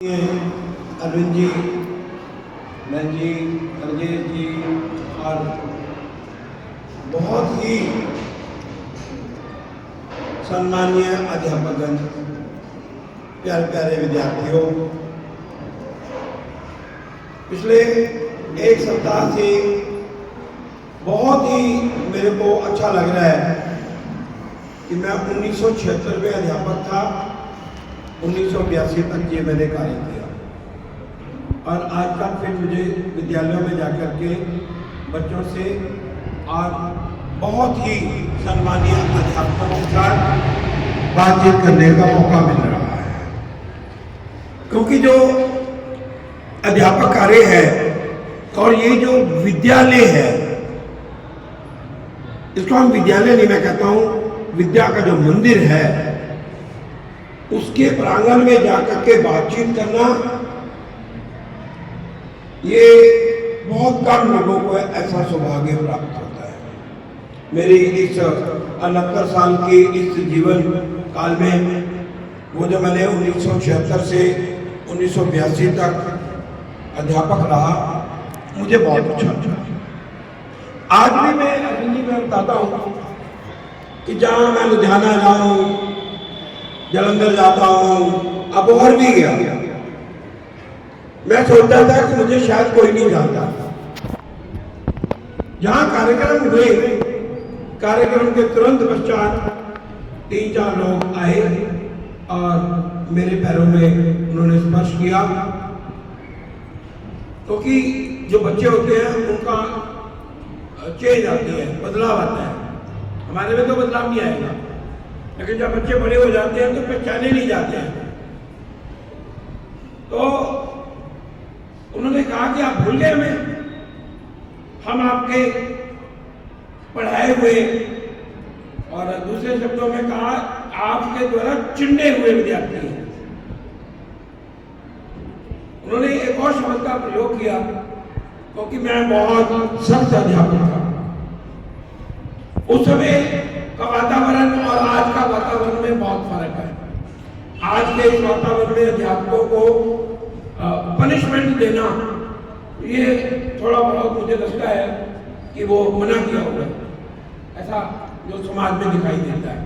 अरविंद जी, मैं जी, राजेश जी और बहुत ही सम्मानीय अध्यापकगण, प्यारे प्यारे विद्यार्थियों, पिछले एक सप्ताह से बहुत ही मेरे को अच्छा लग रहा है कि मैं 1976 में अध्यापक था, 1982 तक ये मैंने कार्य किया और आज तक फिर मुझे विद्यालयों में जाकर के बच्चों से और बहुत ही सम्मानीय अध्यापकों के साथ बातचीत करने का मौका मिल रहा है। क्योंकि जो अध्यापक कार्य है और ये जो विद्यालय है, इसको हम विद्यालय नहीं, मैं कहता हूँ विद्या का जो मंदिर है, उसके प्रांगण में जाकर के बातचीत करना, ये बहुत कम लोगों को ऐसा सौभाग्य प्राप्त होता है। मेरी इस 69 साल की इस जीवन काल में वो जो मैंने 1976 से 1982 तक अध्यापक रहा, मुझे बहुत अच्छा लगा। आज भी मैं अरविंद में बताता हूँ कि जहाँ मैं लुधियाना जाऊँ, जलंधर जाता हूँ, अबोहर भी गया, मैं सोचता था कि मुझे शायद कोई नहीं जानता। जहाँ कार्यक्रम हुए, कार्यक्रम के तुरंत पश्चात 3-4 लोग आए और मेरे पैरों में उन्होंने स्पर्श किया, क्योंकि जो बच्चे होते हैं उनका चेंज आती है, बदलाव आता है। हमारे में तो बदलाव नहीं आएगा, लेकिन जब बच्चे बड़े हो जाते हैं तो पहचाने नहीं जाते हैं। तो उन्होंने कहा कि आप भूल गए हमें, हम आपके पढ़ाए हुए, और दूसरे शब्दों में कहा आपके द्वारा चुने हुए विद्यार्थी हैं। उन्होंने एक और शब्द का प्रयोग किया, क्योंकि मैं बहुत सख्त अध्यापक था। उस समय का वातावरण और आज का वातावरण में बहुत फर्क है। आज के इस वातावरण में अध्यापकों को पनिशमेंट देना, ये थोड़ा बहुत मुझे लगता है कि वो मना किया होगा, ऐसा जो समाज में दिखाई देता है।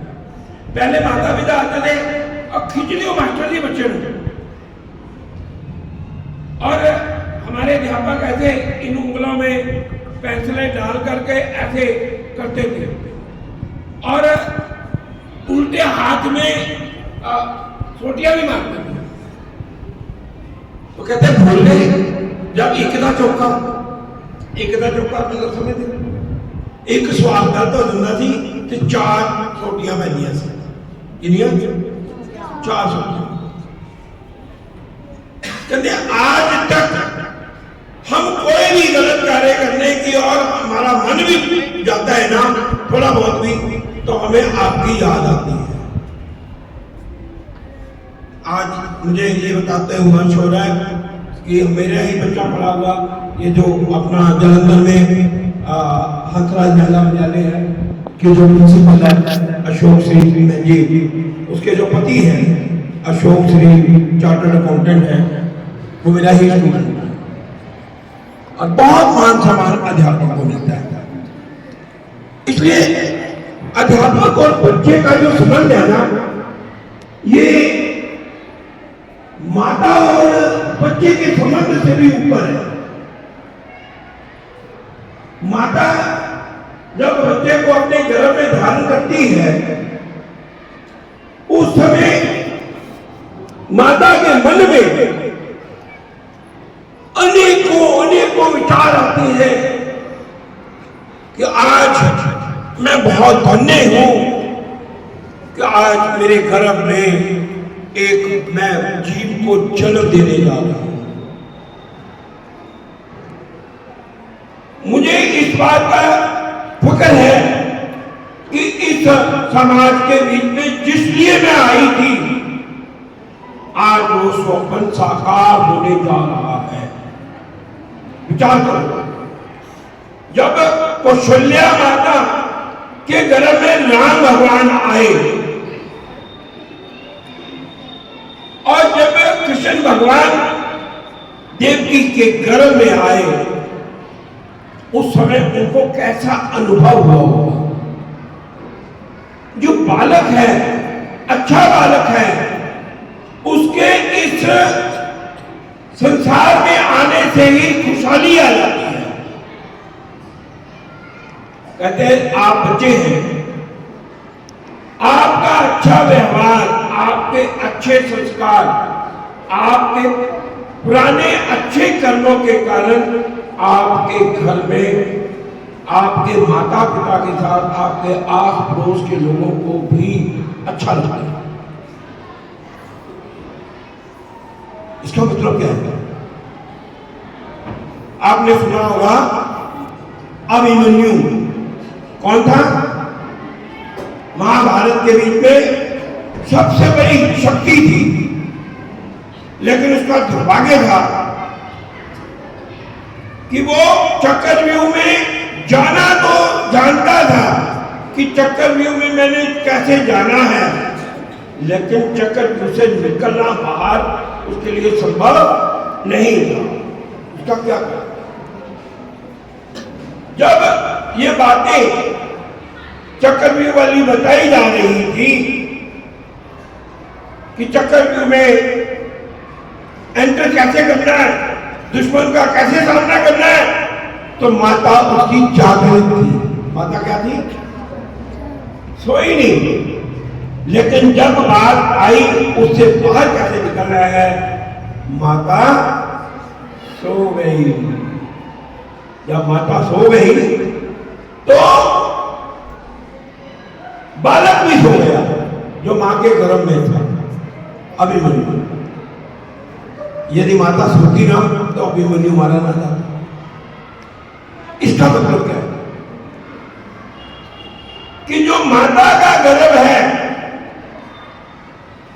पहले माता पिता आते थे और खिचड़ी मास्टर जी बच्चे ने, और हमारे अध्यापक ऐसे इन उंगलों में पेंसिलें डाल करके ऐसे करते थे और उल्टे हाथ में सोटियां भी मारते थे। तो कहते भूल गए, जब एकदा चौका मतलब समझते, एक सवाल का तो दिंदा सी ते 4 सोटियां पैंदियां सी, कितनियां? 4 सोटियां। कहते आज तक हम कोई भी गलत कार्य करने की और हमारा मन भी जाता है ना थोड़ा बहुत भी, तो हमें आपकी याद आती है। आज मुझे ये बताते हुए हर्ष हो रहा है कि मेरा ही बच्चा पढ़ा हुआ ये जो अपना जलंधर में हंसराज महिला विद्यालय है कि जो प्रिंसिपल है अशोक श्री जी, उसके जो पति हैं अशोक श्री चार्टर्ड अकाउंटेंट हैं, वो मेरा ही स्टूडेंट है और बहुत मान सम्मान अध्यापक को मिलता है। इसलिए अध्यापक और बच्चे का जो संबंध है ना, ये माता और बच्चे के संबंध से भी ऊपर है। माता जब बच्चे को अपने गर्भ में धारण करती है, उस समय माता के मन में अनेकों विचार आते हैं कि आज मैं बहुत धन्य हूं कि आज मेरे गर्भ में एक मैं जीव को जन्म देने जा रहा हूं। मुझे इस बात का फिक्र है कि इस समाज के बीच में जिस लिए मैं आई थी, आज वो स्वप्न साकार होने जा रहा है। विचार करो, जब कौशल्या माता के गर्भ में राम भगवान आए और जब कृष्ण भगवान देवकी के गर्भ में आए उस समय उनको कैसा अनुभव हुआ होगा। जो बालक है, अच्छा बालक है, उसके इस संसार में आने से ही खुशहाली आ जाती है। कहते हैं आप बच्चे हैं, आपका अच्छा व्यवहार, आपके अच्छे संस्कार, आपके पुराने अच्छे कर्मों के कारण आपके घर में आपके माता पिता के साथ आपके आस पड़ोस के लोगों को भी अच्छा लगता है। इसका मतलब क्या है? आपने सुना होगा अभिमन्यु कौन था? महाभारत के बीच में सबसे बड़ी शक्ति थी, लेकिन उसका दुर्भाग्य था कि वो चक्रव्यूह में जाना तो जानता था कि चक्रव्यूह में मैंने कैसे जाना है, लेकिन चक्रव्यूह से निकलना बाहर उसके लिए संभव नहीं था। उसका क्या था? जब ये बातें चक्रव्यूह वाली बताई जा रही थी कि चक्रव्यूह में एंटर कैसे करना है, दुश्मन का कैसे सामना करना है, तो माता उसकी जागृत थी। माता क्या थी? सोई नहीं। लेकिन जब बात आई उससे बाहर कैसे निकलना है, माता सो गई। जब माता सो गई तो बालक भी सो गया जो मां के गर्भ में था, अभिमन्यु। यदि माता सोती ना तो अभिमन्यु मारा ना जाता। इसका मतलब क्या है कि जो माता का गर्भ है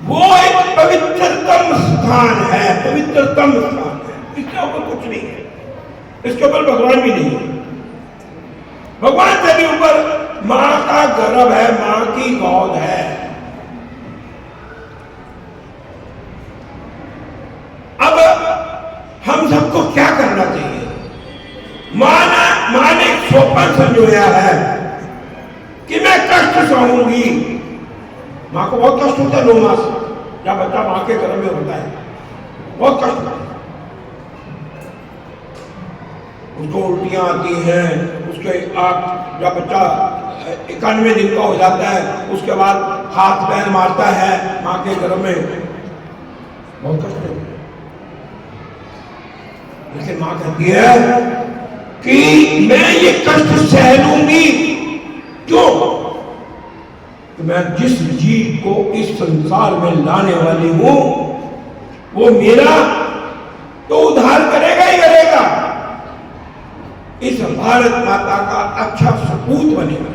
वो एक पवित्रतम स्थान है, पवित्रतम स्थान है। इसके ऊपर कुछ नहीं है, इसके ऊपर भगवान भी नहीं है। भगवान से भी ऊपर मां का गर्भ है, मां की गोद है। अब हम सबको क्या करना चाहिए? मां ने एक स्वप्न संजोया है कि मैं कष्ट सहूंगी। मां को बहुत कष्ट होता है 9 मास जब बच्चा मां के गर्भ में होता है, बहुत कष्ट होता है। उसको उल्टियां आती हैं, उसके आप जब बच्चा 91 दिन का हो जाता है उसके बाद हाथ पैर मारता है मां के गर्भ में, बहुत कष्ट होता है। लेकिन मां कहती है कि मैं ये कष्ट सह लूंगी। क्यों? कि मैं जिस जीव को इस संसार में लाने वाली हूं वो मेरा तो उद्धार करेगा ही करेगा, इस भारत माता का अच्छा सपूत बनेगा,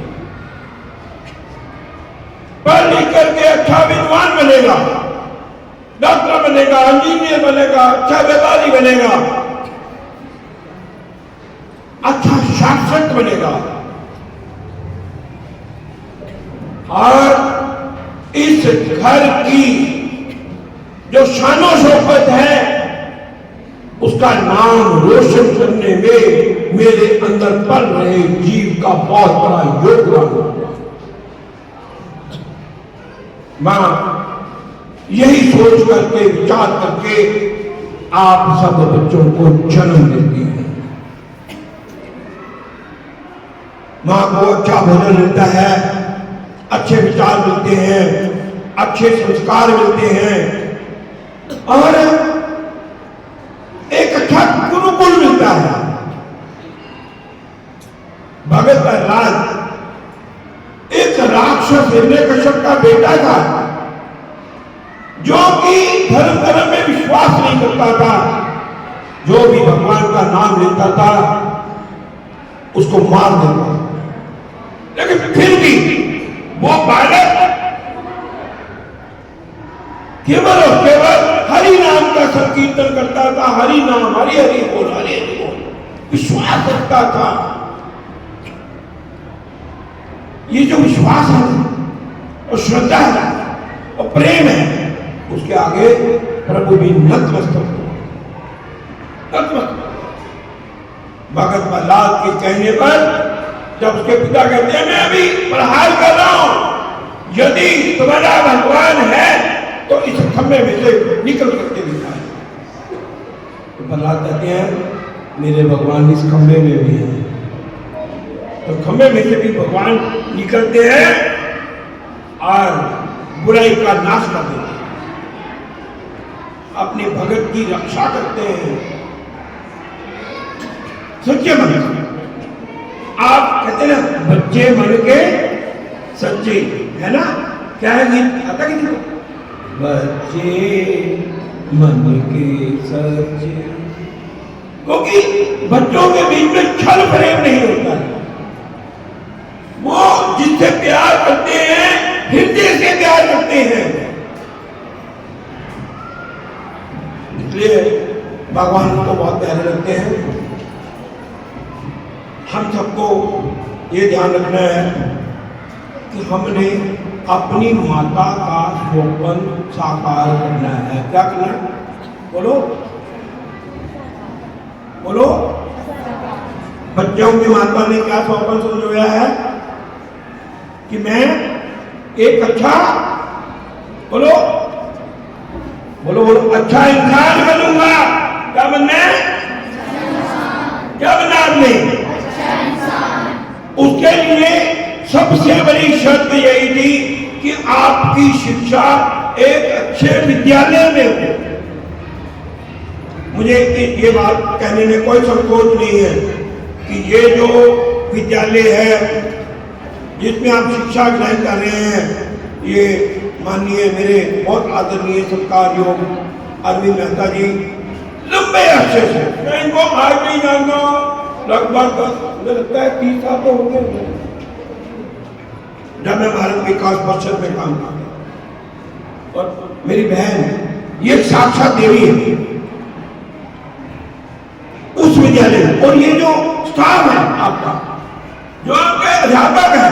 पढ़ लिख करके अच्छा विद्वान बनेगा, डॉक्टर बनेगा, इंजीनियर बनेगा, अच्छा व्यापारी बनेगा, अच्छा शासक बनेगा। और इस घर की जो शानो शौकत है उसका नाम रोशन करने में मेरे अंदर पल रहे जीव का बहुत बड़ा योगदान होगा। मां यही सोच करके विचार करके आप सब बच्चों को जन्म देती है। मां को अच्छा भोजन मिलता है, अच्छे विचार मिलते हैं, अच्छे संस्कार मिलते हैं और एक अच्छा गुरुकुल मिलता है। भगत प्रहलाद एक राक्षस हिरण्यकश्यप का बेटा था जो कि धर्म में विश्वास नहीं करता था। जो भी भगवान का नाम लेता था उसको मार देता, लेकिन फिर भी वो बालक केवल और केवल हरि नाम का संकीर्तन करता था। हरि नाम, हरि हरि बोल, हरि हरि बोल, विश्वास रखता था। ये जो विश्वास है और श्रद्धा है और प्रेम है उसके आगे प्रभु भी नतमस्तक हुआ, नतमस्तक। भगत प्रहलाद के कहने पर जब उसके पिता कहते हैं मैं अभी प्रहार कर रहा हूं, यदि तुम्हारा भगवान है तो इस खंभे में से निकल करके दिखाए। तो प्रहलाद कहते हैं मेरे भगवान इस खंभे में भी है। तो खंभे में से भी भगवान निकलते हैं और बुराई का नाश कर देते हैं, अपने भगत की रक्षा करते हैं सच्चे मन से। आप कहते ना बच्चे मन के सच्चे, है ना? क्या है गीत आता किसी को? बच्चे मन के सच्चे, क्योंकि बच्चों के बीच में छल प्रेम नहीं होता है। वो जिससे प्यार करते हैं हृदय से प्यार करते हैं। इसलिए भगवान को बहुत प्यारे लगते हैं। हम सबको ये ध्यान रखना है कि हमने अपनी माता का स्वप्न साकार करना है। क्या करना है? बोलो बोलो। बच्चों की माता ने क्या स्वप्न संजोया है कि मैं एक अच्छा, बोलो बोलो बोलो, अच्छा इंसान बनूंगा। क्या बनना है? क्या बनना आपने? उसके लिए सबसे बड़ी शर्त यही थी कि आपकी शिक्षा एक अच्छे विद्यालय में हो। मुझे ये बात कहने में कोई संकोच नहीं है कि ये जो विद्यालय है जिसमें आप शिक्षा ग्रहण कर रहे हैं, ये माननीय मेरे बहुत आदरणीय सत्कार योग अरविंद मेहता जी लंबे अरसे से, मैं इनको आज नहीं जानता, लगभग मुझे लगता है 30 साल तो हो गए जब मैं भारत विकास परिषद में काम करता। और मेरी बहन ये साक्षात देवी है उस विद्यालय में। और ये जो स्टाफ है आपका, जो आपके अध्यापक है,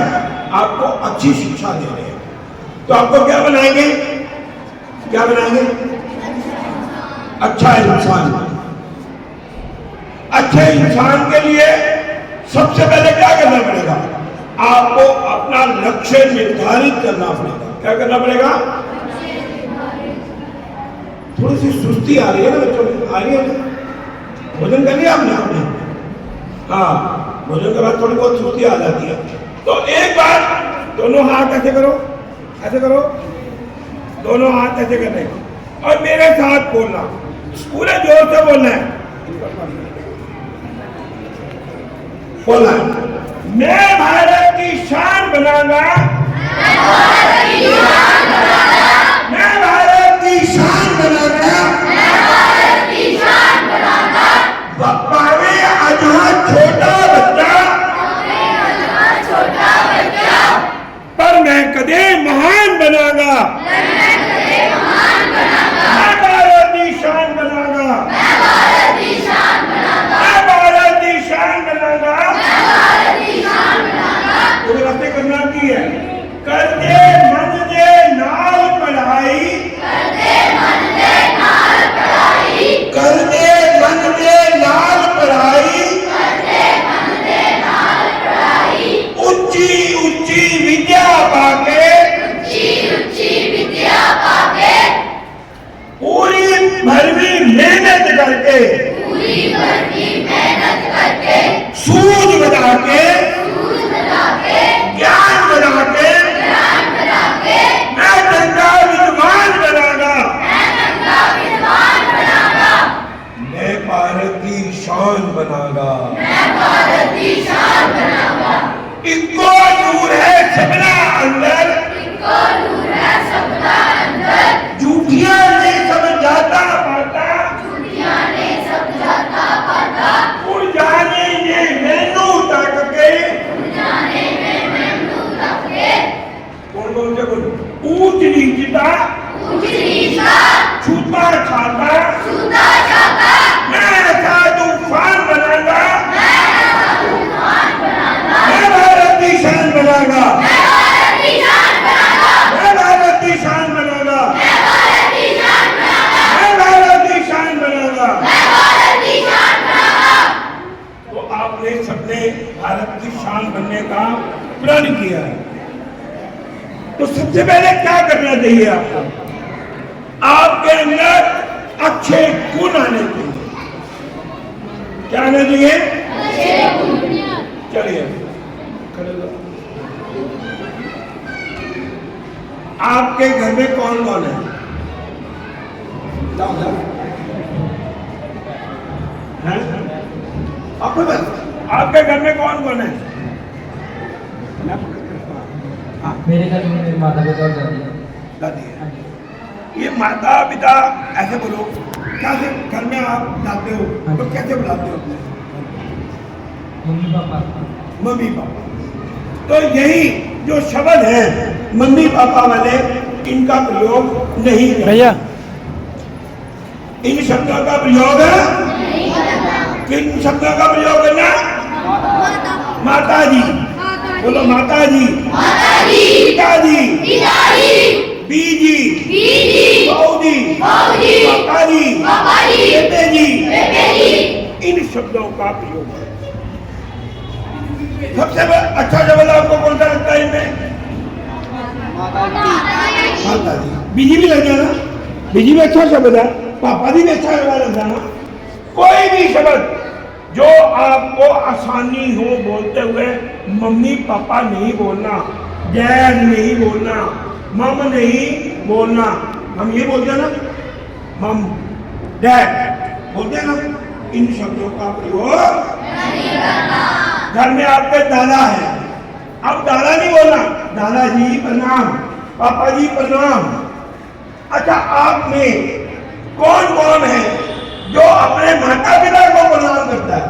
आपको अच्छी शिक्षा दे रहे हैं, तो आपको क्या बनाएंगे? क्या बनाएंगे? अच्छा इंसान। अच्छे इंसान के लिए सबसे पहले क्या करना पड़ेगा? आपको अपना लक्ष्य निर्धारित करना पड़ेगा। क्या करना पड़ेगा? थोड़ी सी सुस्ती आ रही है ना बच्चों में, आ रही है ना? भोजन कर लिया आपने? हाँ, भोजन के बाद थोड़ी बहुत सुस्ती आ जाती है। तो एक बार दोनों हाथ ऐसे करो, ऐसे करो, दोनों हाथ ऐसे करने और मेरे साथ बोलना, पूरे जोर से बोलना है। बोलना है, मैं भारत की शान बनाऊंगा, मैं भारत की शान बनाऊंगा, मैं भारत की शान बनाऊंगा, मैं भारत की शान बनाऊंगा। पावे आजाद छोटा बच्चा, पावे आजाद छोटा बच्चा, पर मैं कदे महान बनाऊंगा, मैं कदे महान बनाऊंगा, मैं भारत की शान बनाऊंगा, मैं भारत की शान बनाऊंगा, मैं भारत की शान बनाऊंगा, मैं भारत की शान बनाऊंगा। तो रास्ते करना की है, करते मन दे नाल पढ़ाई, करते मन दे नाल पढ़ाई, करते मन दे नाल पढ़ाई, करते मन दे नाल पढ़ाई, ऊंची ऊंची विद्या पाके, ऊंची ऊंची विद्या पाके, पूरी भरवी मेहनत करके, पूरी भरवी मेहनत करके, सूझ बना के, ज्ञान बना के, मैं गंगा विद्वान बनागा, मैं गंगा विद्वान बनागा, मैं भारत की शान बनागा, मैं भारत की शान बनागा। इनको नूर है सबना अंदर, इनको नूर है सबना अंदर, झूठियां नहीं समझाता पाता, झूठियां नहीं समझाता पाता, उड़ जाने ये मैनू तक के, उड़ जाने में मैनू तक के, कौन कौन से बोलो? ऊंच नीचता, ऊंच नीचता, छूता छाता, छूता छाता, मैं ऐसा तूफान बनाऊंगा, प्रण किया है, तो सबसे पहले क्या करना चाहिए आपको? आपके अंदर अच्छे गुण आने चाहिए। क्या आना चाहिए? चलिए खड़े हो। आपके घर में कौन कौन है? आपको बस आपके घर में कौन कौन है? मेरे घर में मेरी माता पिता और दादी है। दादी है। ये माता पिता ऐसे बोलो, कैसे घर में आप जाते हो तो कैसे बुलाते हो? Mummy papa. Mummy papa. तो यही जो शब्द है मम्मी पापा वाले, इनका प्रयोग नहीं करना। भैया इन शब्दों का प्रयोग किन शब्दों का प्रयोग करना? माता जी। बोलो माता जी, पिताजी, बीजी, बहूजी, पापाजी, बेटे जी, इन शब्दों का प्रयोग है। सबसे अच्छा शब्द आपको कौन सा लगता है इनमें? माता जी। बीजी भी लग जाना, बीजी भी अच्छा शब्द है, पापा जी भी अच्छा लग जाना। कोई भी शब्द जो आपको आसानी हो बोलते हुए, मम्मी पापा नहीं बोलना, डैड नहीं बोलना, मम नहीं बोलना। हम ये बोलते हैं ना, मम डैड बोलते हैं ना, इन शब्दों का प्रयोग नहीं करना। घर में आपके दादा है, अब दादा नहीं बोलना, दादाजी प्रणाम, पापा जी प्रणाम। अच्छा, आप में कौन कौन है जो अपने माता पिता को प्रणाम करता है?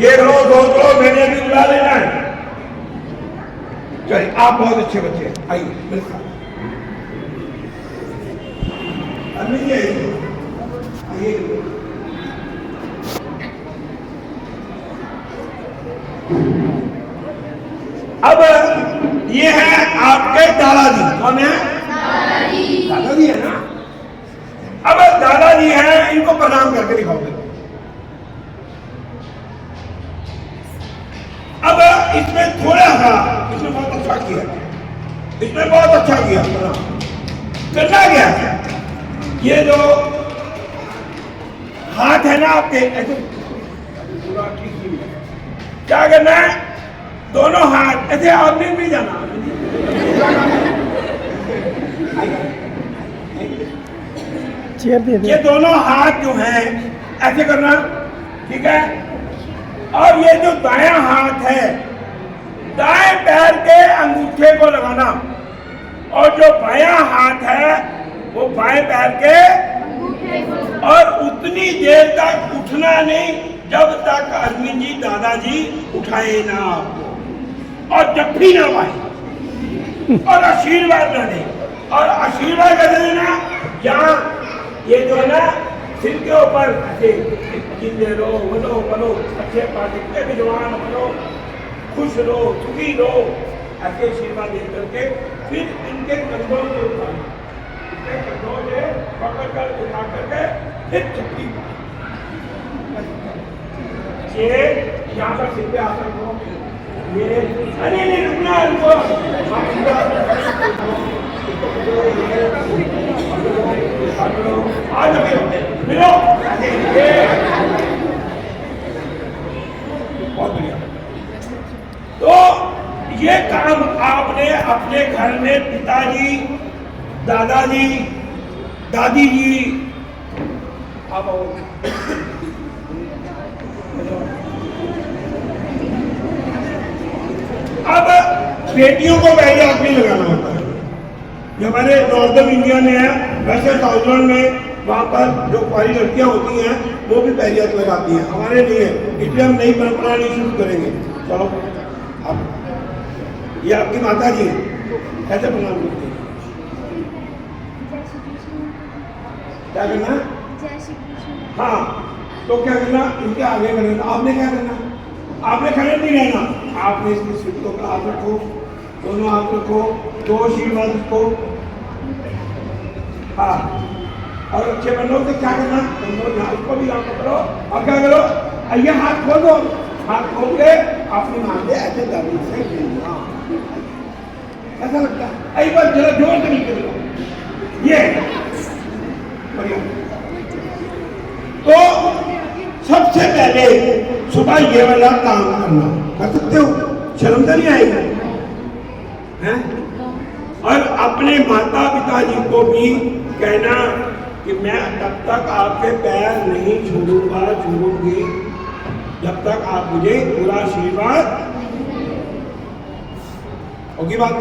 ये रो दोस्त रो, मैंने भी बुला लेना है। चलिए, आप बहुत अच्छे बच्चे हैं, आइए मेरे साथ। आइए। अब ये है आपके दादाजी। कौन है? दादाजी है ना। अब दादाजी हैं, इनको प्रणाम करके दिखाओगे। अब इसमें थोड़ा सा, इसने बहुत अच्छा किया, इसने बहुत अच्छा किया। करना क्या है? ये जो हाथ है ना आपके, ऐसे पूरा ठीक नहीं है। क्या करना है? दोनों हाथ ऐसे, आपने भी जाना, ये दोनों हाथ जो हैं ऐसे करना, ठीक है? और ये जो दायां हाथ है, दाएं पैर के अंगूठे को लगाना, और जो बायां हाथ है वो बाएं पैर के, और उतनी देर तक उठना नहीं जब तक अरविंद जी दादाजी उठाए ना आपको, और जप्फी ना पाए, और आशीर्वाद ना दे। और आशीर्वाद कैसे देना? यहाँ ये जो है ना, सिर के ऊपर ऐसे जिंदे रहो, बनो बनो, अच्छे पार्टी के जवान बनो, खुश रहो, सुखी रहो, ऐसे आशीर्वाद दे करके फिर इनके कंधों से उठाना, इनके कंधों से पकड़ कर उठा करके फिर चप्पी ये यहाँ पर सिर पे आकर करो। ये अरे नहीं रुकना इनको, आज मिलो। बहुत बढ़िया। तो ये काम आपने अपने घर में पिताजी, दादाजी, दादी जी, आप आओ। अब बेटियों को पहले हाथ नहीं लगाना होता है। जो हमारे नॉर्दर्न इंडिया में है, वैसे साउथर्न में वहाँ पर जो कुआरी लड़कियाँ होती हैं वो भी पहले हाथ लगाती हैं, हमारे नहीं है। इसलिए हम नई परंपरा नहीं शुरू करेंगे। चलो, अब ये आपकी माता जी हैं, कैसे प्रणाम करते हैं? क्या करना? हाँ, तो क्या करना? इनके आगे करना। आपने क्या करना? आपने खड़े नहीं रहना, आपने इसकी सिद्धों का हाथ रखो, दोनों हाथ रखो, दो आशीर्वाद रखो। हाँ, और अच्छे बनो तो क्या करना? दोनों हाथ को भी आप पकड़ो और क्या करो? ये हाथ खोल दो, हाथ खोल के अपनी मां से ऐसे दर्द से मिलना, ऐसा लगता है। एक बार जरा जोर से नीचे लो, ये बढ़िया। तो सबसे पहले सुबह ये वाला काम करना, कर सकते हो, शर्म तो नहीं आएगी हैं? और अपने माता पिता जी को भी कहना कि मैं तब तक आपके पैर नहीं छूऊंगा, छूऊंगी जब तक आप मुझे पूरा आशीर्वाद। होगी बात?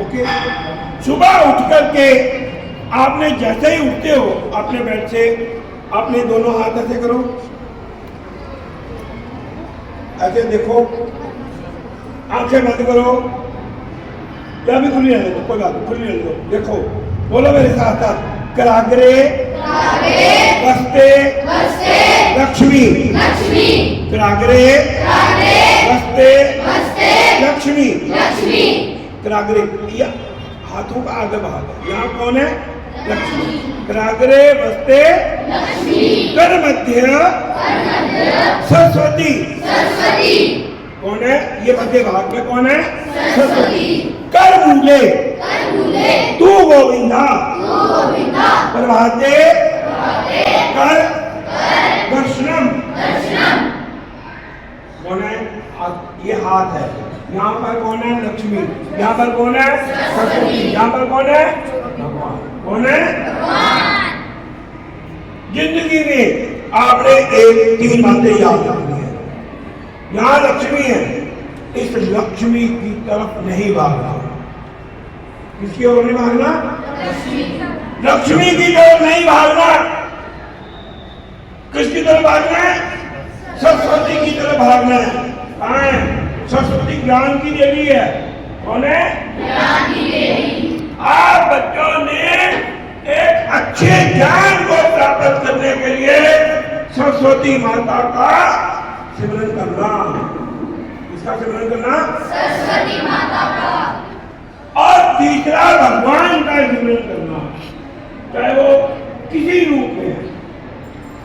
ओके। सुबह उठ करके आपने जैसे ही उठते हो अपने बेड से, अपने दोनों हाथ ऐसे करो, ऐसे देखो, आंखें बंद करो या भी खुली रहने दो, कोई बात नहीं, खुली रहने दो। देखो, बोलो मेरे साथ साथ, कराग्रे वस्ते लक्ष्मी, कराग्रे वस्ते लक्ष्मी। कराग्रे, या हाथों का आगे भाग, यहाँ कौन है? लक्ष्मी। कराग्रे वस्ते कर मध्य सरस्वती। कौन है ये मध्य भाग में? कौन है? सरस्वती। कर मूले तू गोविंदा, प्रभाते कर दर्शनम। कौन है? ये हाथ है, यहाँ पर कौन है? लक्ष्मी। यहाँ पर कौन है? सरस्वती। यहाँ पर कौन है? भगवान। कौन है? जिंदगी में आपने एक 3 बातें याद रखनी है। यहाँ लक्ष्मी है, इस लक्ष्मी की तरफ नहीं भागना। किसकी ओर नहीं भागना? लक्ष्मी की तरफ नहीं भागना। किसकी तरफ भागना है? सरस्वती की तरफ भागना है। कहाँ है? सरस्वती ज्ञान की देवी है। कौन है? ज्ञान की देवी। आप बच्चों ने एक अच्छे ज्ञान को प्राप्त करने के लिए सरस्वती माता का सिमरन करना। इसका सिमरन करना? सरस्वती माता का। और तीसरा भगवान का सिमरन करना, चाहे वो किसी रूप में है।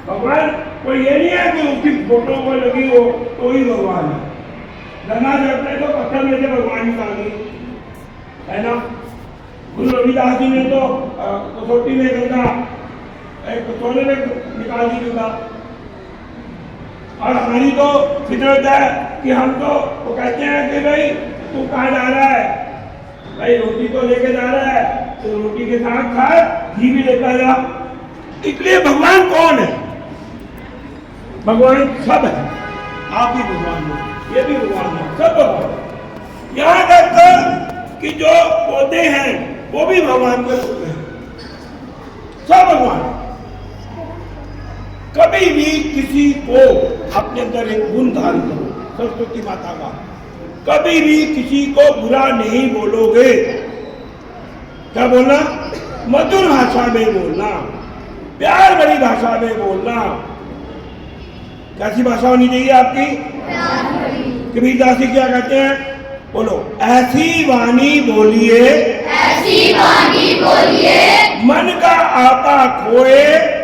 भगवान कोई ये नहीं है कि उसकी फोटो को लगी हो तो ही भगवान है। गंगा जब तो पत्थर में से भगवान निकाल दी, है ना? गुरु रविदास जी ने तो कसौटी में गंगा, एक सोने में निकाल दी गंगा। और हमारी तो फितरत है कि हम तो वो कहते हैं कि भाई तू कहाँ जा रहा है? भाई रोटी तो लेके जा रहा है तो रोटी के साथ खा, घी भी लेकर जा। इसलिए भगवान कौन है? भगवान सब है। आप भी भगवान हो, ये भी भगवान है, सब भगवान। यहाँ तक कि जो पौधे हैं वो भी भगवान के पौधे हैं, सब भगवान। कभी भी किसी को अपने अंदर एक गुण धारण करो, सरस्वती माता का। कभी भी किसी को बुरा नहीं बोलोगे। क्या बोलना? मधुर भाषा में बोलना, प्यार भरी भाषा में बोलना। कैसी भाषा होनी चाहिए आपकी? कबीरदास जी क्या कहते हैं? बोलो, ऐसी वाणी बोलिए, ऐसी वाणी बोलिए, मन का आपा खोए,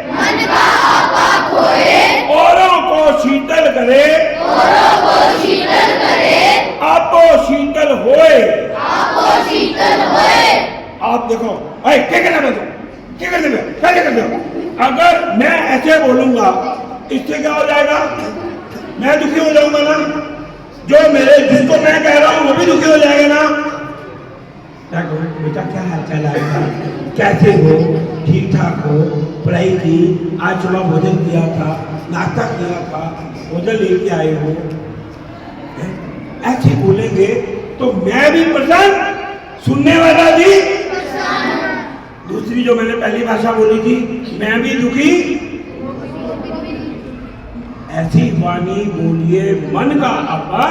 मन का आपा खोए, औरों को शीतल करे, औरों को शीतल करे, आपो शीतल होए, आपो शीतल होए। आप देखो, भाई क्या कहना मैं क्या करते हो? क्या करते हो? अगर मैं ऐसे बोलूंगा इससे क्या हो जाएगा? मैं दुखी हो जाऊंगा ना। जो मेरे जिसको मैं कह रहा हूं वो भी दुखी हो जाएगा ना। क्या कहो बेटा, क्या हाल चाल है? कैसे हो? ठीक ठाक हो? पढ़ाई की? आज सुबह भोजन किया था, नाश्ता किया था, भोजन लेके आए हो? ऐसे बोलेंगे तो मैं भी प्रसन्न, सुनने वाला भी। दूसरी जो मैंने पहली भाषा बोली थी, मैं भी दुखी। ऐसी वाणी बोलिए, मन का आपा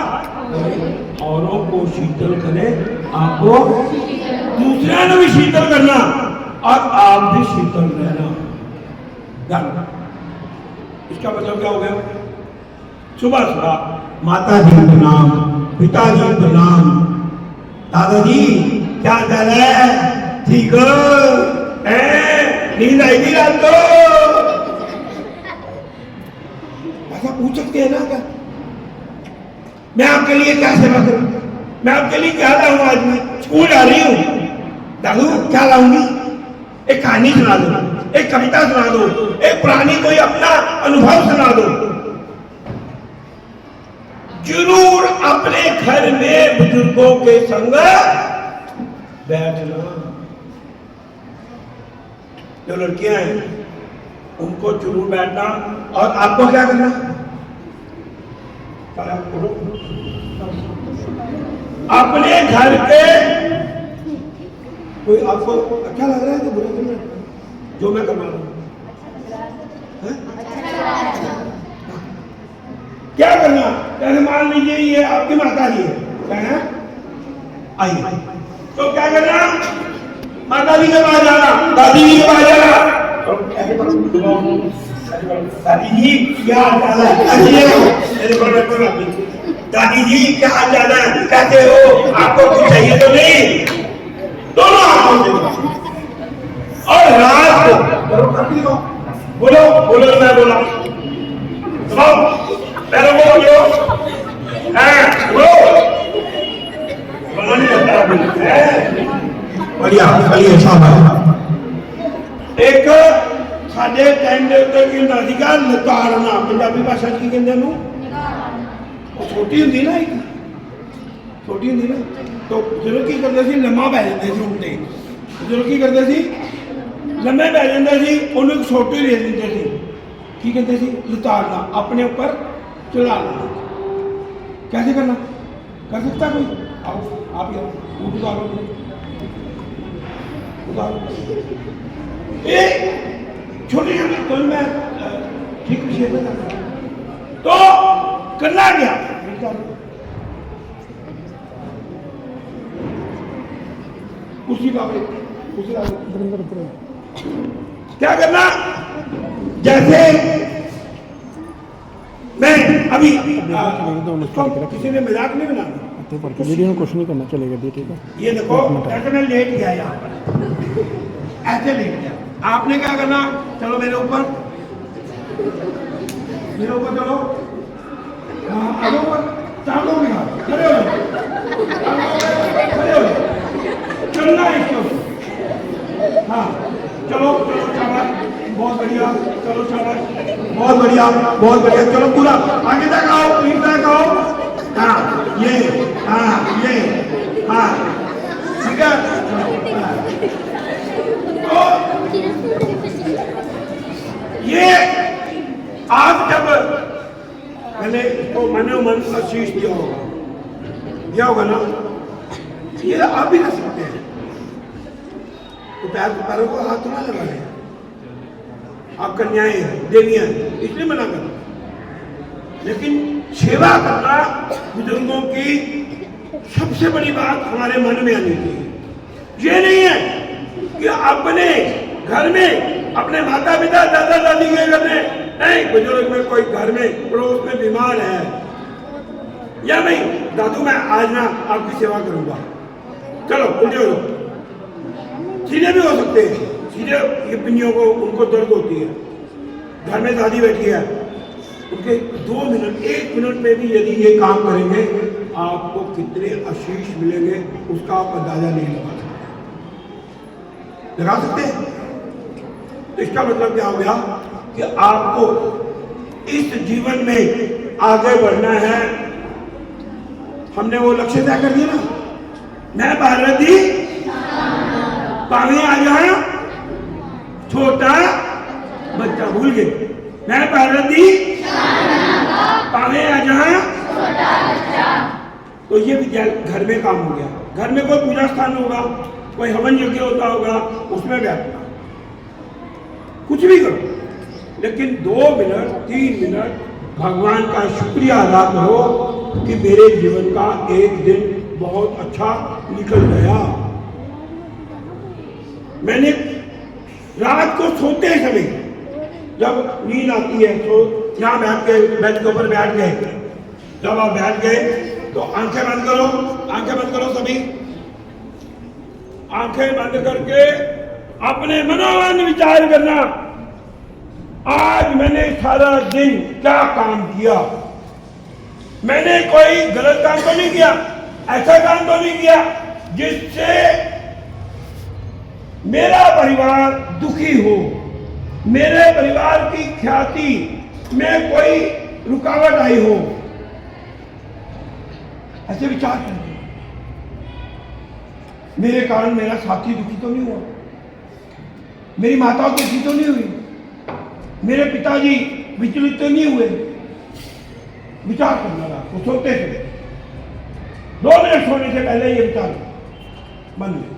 औरों को शीतल करे, आपको दूसरे ने भी शीतल करना और आप भी शीतल रहना। इसका मतलब क्या हो गया? सुबह सुबह माता जी प्रणाम, पिताजी प्रणाम, दादाजी क्या हाल है? ठीक हो? नींद आई थी रात को? ऐसा पूछ सकते हैं ना क्या? मैं आपके लिए क्या सेवा करूं? मैं आपके लिए क्या लाऊं? आज मैं स्कूल जा रही हूं, दादू क्या लाऊंगी? एक कहानी सुना दो, एक कविता सुना दो, एक पुरानी कोई अपना अनुभव सुना दो। जरूर अपने घर में बुजुर्गों के संग बैठना। जो लड़कियां हैं उनको जरूर बैठना, और आपको क्या करना? अपने घर के, कोई आपको अच्छा लग रहा है कि बुरा लग रहा है जो मैं करवा रहा हूं? क्या करना? जैसे मान लीजिए ये आपकी माता जी है, क्या है? आइए, तो क्या करना? माता जी के पास जाना, दादी जी के पास जाना। दादी जी क्या हाल है? दादी जी क्या हाल चाल है? कैसे हो? आपको कुछ चाहिए तो नहीं? दोनों हाथों से। और रात को बोलो बोलो, मैं बोला पैरों को बोलो, बढ़िया बढ़िया। एक साढ़े टाइम की नादिका लताड़ना, पंजाबी भाषा की कहते हैं, छोटी होंगी ना, एक छोटी होंगी ना, तो बुजुर्ग की करते थे लम्मा पै जाते थे उल्टे। बुजुर्ग की करते थे लम्बे पै जाते थे, उन्होंने छोटे ले देते थे, की कहते थे लताड़ना, अपने ऊपर चला लेना। कैसे करना? कर सकता कोई? आओ आप ही आओ, उतारो उतारो। छोटी छोटी तो मैं ठीक विषय में तो करना क्या? उसी का क्या करना? जैसे मैं अभी किसी ने मजाक नहीं बनाना, वीडियो में कुछ नहीं करना, चलेगा भी, ठीक है? ये देखो ऐसे मैं लेट गया यहाँ पर, ऐसे लेट गया। आपने क्या करना? चलो मेरे ऊपर चलो, आगे ऊपर चालों में खड़े हो, चलना है इसको। हाँ चलो चलो, शाबाश, बहुत बढ़िया, चलो शाबाश, बहुत बढ़िया बहुत बढ़िया। चलो पूरा आगे तक आओ, पीठ तक आओ। हाँ ये, हाँ ये, हाँ ठीक है। तो ये आप जब मैंने इसको मनो मन आशीष दिया होगा ना, ये आप भी कर सकते हैं। तो पैरों को हाथ ना लगा लें, आप कन्याएं देवियां, इसलिए मना करना। लेकिन सेवा करना बुजुर्गों की सबसे बड़ी बात हमारे मन में आनी चाहिए। ये नहीं है कि अपने घर में अपने माता पिता दादा दादी के घर में नहीं, बुजुर्ग में कोई घर में पड़ोस में बीमार है, या नहीं दादू मैं आज ना आपकी सेवा करूंगा, चलो उल्टे हो, सीधे भी हो सकते हैं। सीधे ये पिंडियों को उनको दर्द होती है, घर में दादी बैठी है, उनके 2 मिनट 1 मिनट में भी यदि ये काम करेंगे, आपको कितने आशीष मिलेंगे उसका आप अंदाजा नहीं लगा सकते हैं। तो इसका मतलब क्या हो गया कि आपको इस जीवन में आगे बढ़ना है। हमने वो लक्ष्य तय कर दिया ना, मैं भारत ही पावे आ जाए, छोटा बच्चा भूल गए, मैं भारत ही पावे आ जाए। तो ये विद्यालय घर में काम हो गया। घर में कोई पूजा स्थान होगा, कोई हवन यज्ञ होता होगा, उसमें बैठना, कुछ भी करो, लेकिन 2 मिनट 3 मिनट भगवान का शुक्रिया अदा करो कि मेरे जीवन का एक दिन बहुत अच्छा निकल गया। मैंने रात को सोते समय जब नींद आती है तो यहाँ बैठ के बेड के ऊपर बैठ गए, जब आप बैठ गए तो आंखें बंद करो, आंखें बंद करो सभी, आंखें बंद करके अपने मनोमन विचार करना, आज मैंने सारा दिन क्या काम किया, मैंने कोई गलत काम तो नहीं किया, ऐसा काम तो नहीं किया जिससे मेरा परिवार दुखी हो, मेरे परिवार की ख्याति में कोई रुकावट आई हो। ऐसे विचार करें, मेरे कारण मेरा साथी दुखी तो नहीं हुआ, मेरी माता दुखी तो नहीं हुई, मेरे पिताजी विचलित तो नहीं हुए। विचार करना रात को सोते थे, 2 मिनट सोने से पहले ये विचार मन में,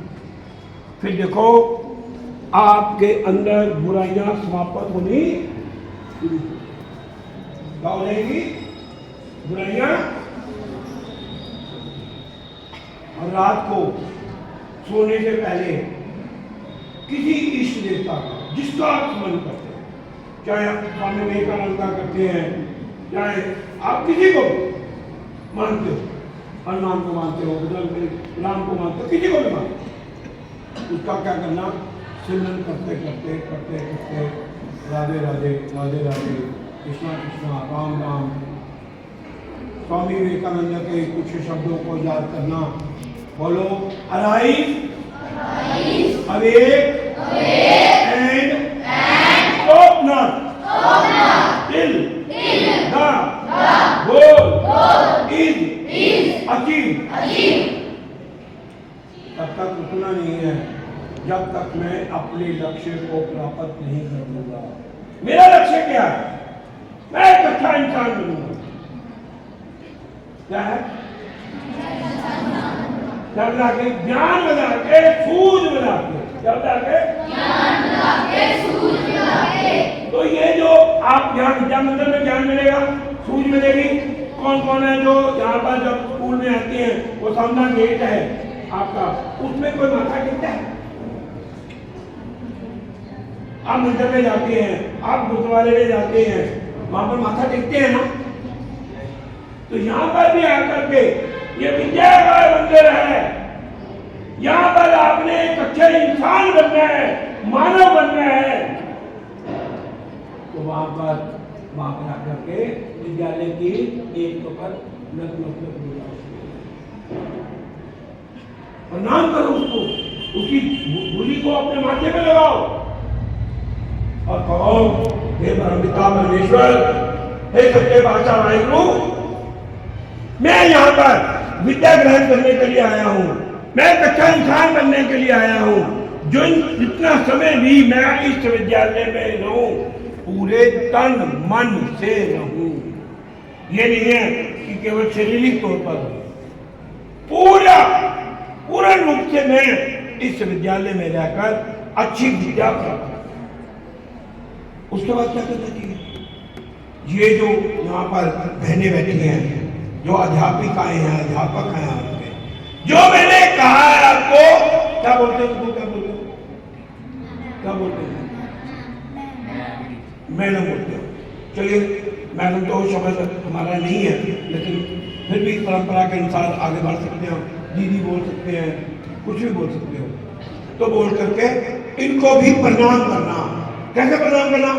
फिर देखो आपके अंदर बुराइयां समाप्त होनी क्या हो जाएगी, बुराइयां। और रात को सोने से पहले किसी इष्ट देवता का जिसका आप स्मरण करते हैं, चाहे आप स्वामी विवेकानंद का करते हैं, चाहे आप किसी को मानते हो, हनुमान को मानते हो, बुद्ध राम को मानते हो, किसी को भी मानते हो, उसका क्या करना, सिमरन करते करते करते करते राधे राधे राधे राधे कृष्णा कृष्णा राम राम, स्वामी विवेकानंद के कुछ शब्दों को याद करना। बोलो arise, awake and stop not till the goal is achieve. तब तक रुकना नहीं है जब तक मैं अपने लक्ष्य को प्राप्त नहीं कर लूंगा। मेरा लक्ष्य क्या है, मैं एक अच्छा इंसान बनूंगा। क्या है, क्या बना के, ज्ञान बना के, सूझ बना के, क्या बना के, ज्ञान बना के, सूझ बना के। तो ये जो आप यहाँ विद्या मंदिर में ज्ञान मिलेगा, सूझ मिलेगी। कौन कौन है जो यहाँ पर जब स्कूल में आते हैं, वो सामना गेट है आपका, उसमें कोई माथा टेकता है? आप मंदिर में जाते हैं, आप गुरुद्वारे में जाते हैं, वहां पर माथा टेकते हैं ना। तो यहाँ पर भी आकर के ये विद्या का मंदिर है, यहाँ पर आपने एक अच्छे इंसान बनना है, मानव बनना है। तो वहां पर आकर के विद्यालय की एक तो पर प्रणाम करो उसको, उसकी धूली को अपने माथे पे लगाओ और कहो, हे परमपिता परमेश्वर, हे सच्चे बादशाह वाहिगुरु, मैं यहाँ पर विद्या ग्रहण करने के लिए आया हूँ, मैं एक अच्छा इंसान बनने के लिए आया हूँ। जो जितना समय भी मैं इस विद्यालय में रहूं, पूरे तन मन से रहूं। ये नहीं है कि केवल शारीरिक तौर पर, पूर्ण रूप से मैं इस विद्यालय में रहकर अच्छी विद्या प्राप्त। उसके बाद क्या करना चाहिए? ये जो यहाँ पर बहनें बैठी हैं, जो अध्यापिकाएं हैं, अध्यापक हैं आपके, जो मैंने कहा है आपको, क्या बोलते हैं तुमको, क्या बोलते हैं? मैडम बोलते हो। चलिए, मैडम तो शब्द हमारा नहीं है, लेकिन फिर भी परंपरा के अनुसार आगे बढ़ सकते हैं, दीदी बोल सकते हैं, कुछ भी बोल सकते हो। तो बोल करके इनको भी प्रणाम करना। कैसे प्रणाम करना?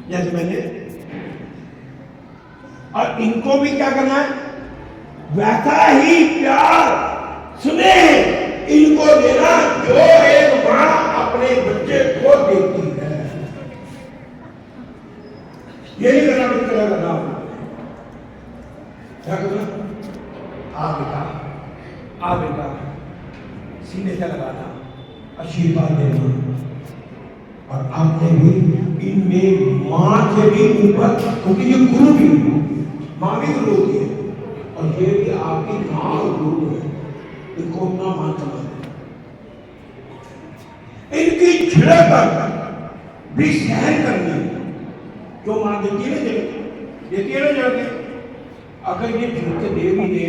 जैसे मैंने, और इनको भी क्या करना है, वैसा ही प्यार, स्नेह इनको देना जो एक मां अपने बच्चे को देती है। ये नहीं करना, कुछ करना, क्या करना? आ बेटा सीने से लगाना, आशीर्वाद देना। और आपने भी इनमें मां से भी ऊपर, क्योंकि ये गुरु भी, मां भी गुरु होती है, और ये भी आपकी मां गुरु है, इनको अपना मान समझ। इनकी झिड़क भी सहन करनी, जो मां देती है ना झिड़क, अगर ये झिड़क दे भी दे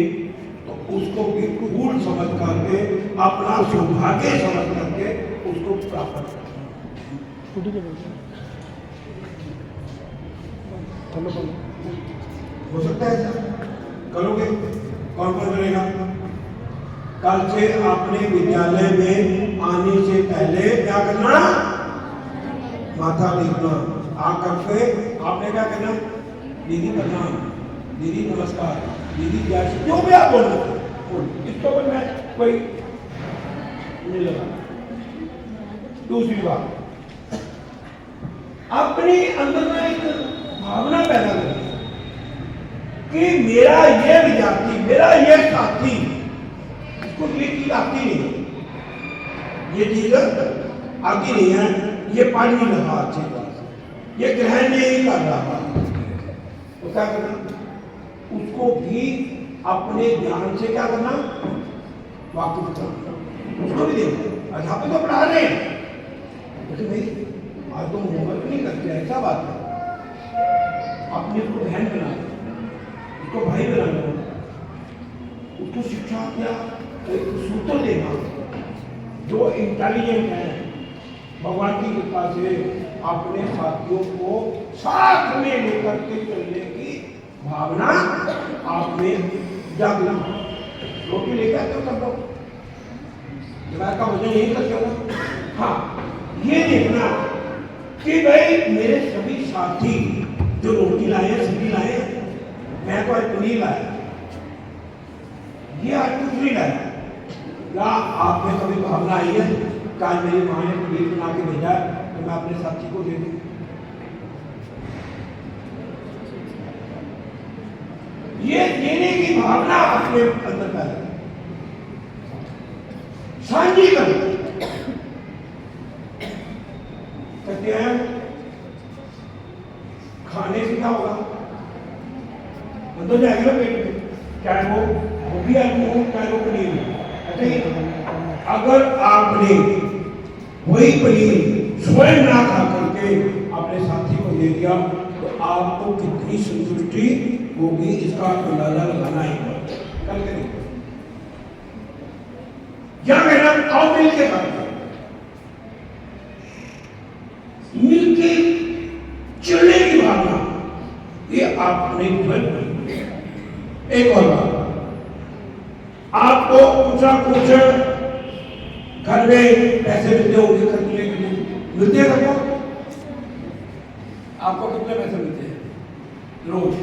तो उसको भी फूल समझ करके, अपना सौभाग्य समझ करके उसको प्राप्त करना। हो सकता है ऐसा? करोगे? कौन कौन करेगा? कल से आपने विद्यालय में आने से पहले क्या करना? माथा टेकना। आकर के आपने क्या करना? दीदी करना, दीदी नमस्कार, दीदी जय श्री, जो भी आप बोल इसको पर मैं कोई नहीं लगा। दूसरी बात, अपने अंदर में एक भावना पैदा करनी कि मेरा ये विद्यार्थी, मेरा ये साथी, इसको ये चीज आती नहीं, ये चीज आती नहीं है, ये पढ़ नहीं रहा अच्छी तरह, ये ग्रहण नहीं कर रहा, तो क्या करना, उसको भी अपने ज्ञान से क्या करना, वाकिफ करना, उसको भी देखो। अध्यापक तो पढ़ा रहे हैं, लेकिन भाई आज तुम होमवर्क नहीं करते, ऐसा बात है, अपने उसको बहन बना लो, उसको भाई बना लो, उसको शिक्षा क्या एक सूत्र देना, जो इंटेलिजेंट है, भगवान की कृपा से अपने साथियों को साथ में लेकर के चलने की भावना आप में जागना। रोटी लेकर आते हो सब लोग, दोपहर का भोजन यही करते हो। हाँ, ये देखना कि भाई मेरे सभी साथी जो रोटी लाए हैं, सब्जी लाए हैं, मैं तो आज पनीर लाया, ये आज कुछ नहीं लाया। क्या आप में कभी भावना आई है कि आज मेरी माँ ने पनीर बना के भेजा है तो मैं अपने साथी को दे दूं? ये देने की भावना अपने अंदर पैदा साझीकरण कहते हैं। खाने से क्या होगा, अंदर जाएगा पेट में, चाहे वो गोभी आलू हो, चाहे वो पनीर हो। अगर आपने वही पनीर स्वयं ना खा करके अपने साथी को दे दिया तो आपको कितनी संतुष्टि होगी, इसका अंदाजा लगाना ही पड़ेगा। कल के देखो, क्या कहना, आओ मिलके करते, मिलके चलने की भावना, ये आपने एक और बात, आपको कुछ घर में पैसे मिलते होंगे खर्चने के लिए, मिलते हैं सबको? आपको कितने पैसे मिलते हैं रोज?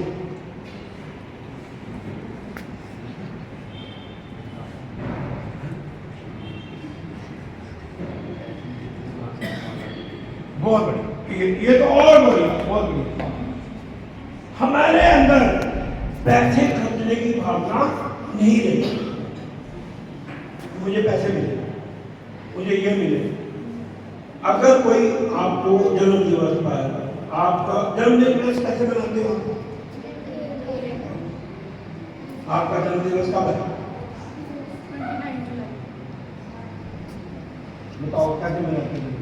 बहुत बढ़िया, ये तो और बढ़िया, बहुत बढ़िया। हमारे अंदर पैसे खर्चने की भावना नहीं रही, मुझे पैसे मिले, मुझे ये मिले। अगर कोई आपको जन्म दिवस पर, आपका जन्म दिवस कैसे मनाते हो? आपका जन्म दिवस कब है? बताओ कैसे मनाते हैं?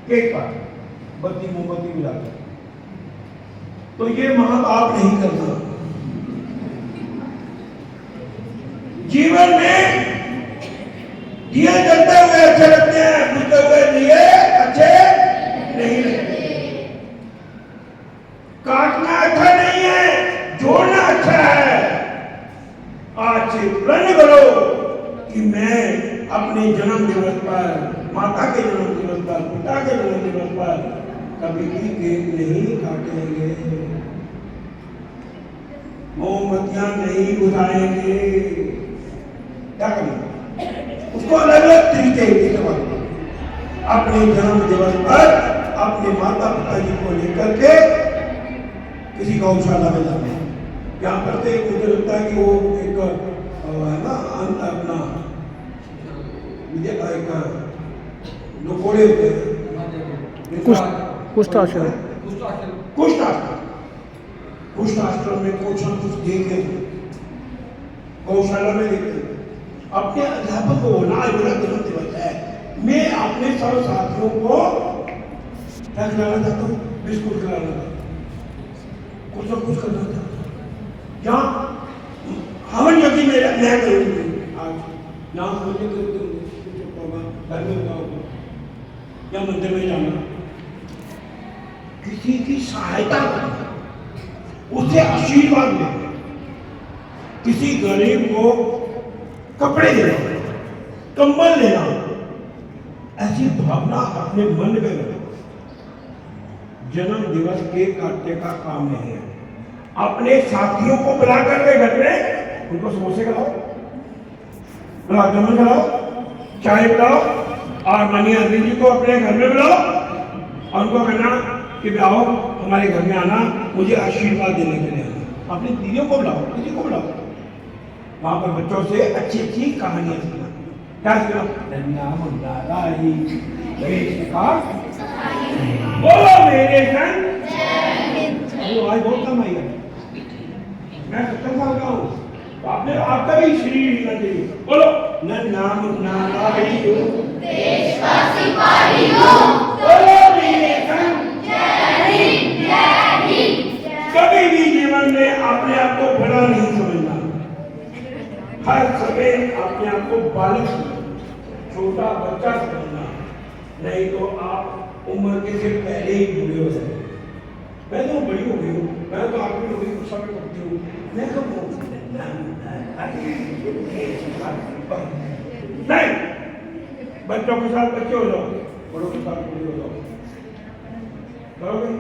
केक काट, बत्ती मोमबत्ती मिलाकर। तो ये मां बाप नहीं करता। जीवन में दिए जलते हुए अच्छे लगते हैं, बुझते हुए दिए अच्छे नहीं लगते। काटना अच्छा नहीं है, जोड़ना अच्छा है। आज से प्रण करो कि मैं अपने जन्म दिवस पर, माता के जन्म दिवस पर, पिता के जन्म दिवस पर कभी भी केक नहीं काटेंगे, मोमबत्तियां नहीं बुझाएंगे। क्या करेंगे? उसको अलग अलग तरीके से अपने जन्म दिवस पर अपने माता पिताजी को लेकर के किसी गौशाला में जाते हैं। क्या करते हैं? मुझे लगता है कि वो एक है ना अपना एक जो घोड़े होते हैं, कुष्ठ आश्रम, कुष्ठ आश्रम में कुछ न कुछ देखे, गौशाला में देखे। अपने अध्यापक को बोलना, आज मेरा जन्म दिवस है, मैं अपने सब साथियों को क्या खिलाना चाहता हूँ? बिस्कुट खिलाना चाहता हूँ, कुछ न कुछ करना चाहता हूँ। क्या हवन यदि मैं करूँगी आज, यहाँ हवन घर में होगा या मंदिर में जाना, किसी की सहायता करना, उसे आशीर्वाद देना, किसी गरीब को कपड़े देना, कंबल देना, ऐसी भावना अपने मन में रखो। जन्म दिवस केक काटने का काम नहीं है। अपने साथियों को बुला करके घर में उनको समोसे खिलाओ, गुलाब जामुन खिलाओ, चाय पिलाओ और मनी अरविंद जी को अपने घर में बुलाओ और उनको कहना कि आओ हमारे घर में आना, मुझे आशीर्वाद देने के लिए आना। अपनी दीदियों को बुलाओ, किसी को बुलाओ, वहां पर बच्चों से अच्छी अच्छी कहानियां सुना। क्या सुना? बोलो मेरे संग आज बहुत कम आई है। मैं 70 साल का हूँ, तो आपने आपका भी शरीर हिलना चाहिए। बोलो नन्ना मुन्ना लाड़ियों देशवासी पारियों, बोलो मेरे संग कभी भी जीवन में अपने आप को बड़ा नहीं समझना, हर समय अपने आप को बालक छोटा बच्चा समझना, नहीं तो आप उम्र के से पहले ही बूढ़े हो सकते। मैं तो बड़ी हो गई हूँ, मैं तो आपकी नौकरी गुस्सा में करती हूँ, मैं कब नहीं, बच्चों के साथ बच्चे हो जाओ, बड़ों के साथ बूढ़े हो जाओ, करोगे?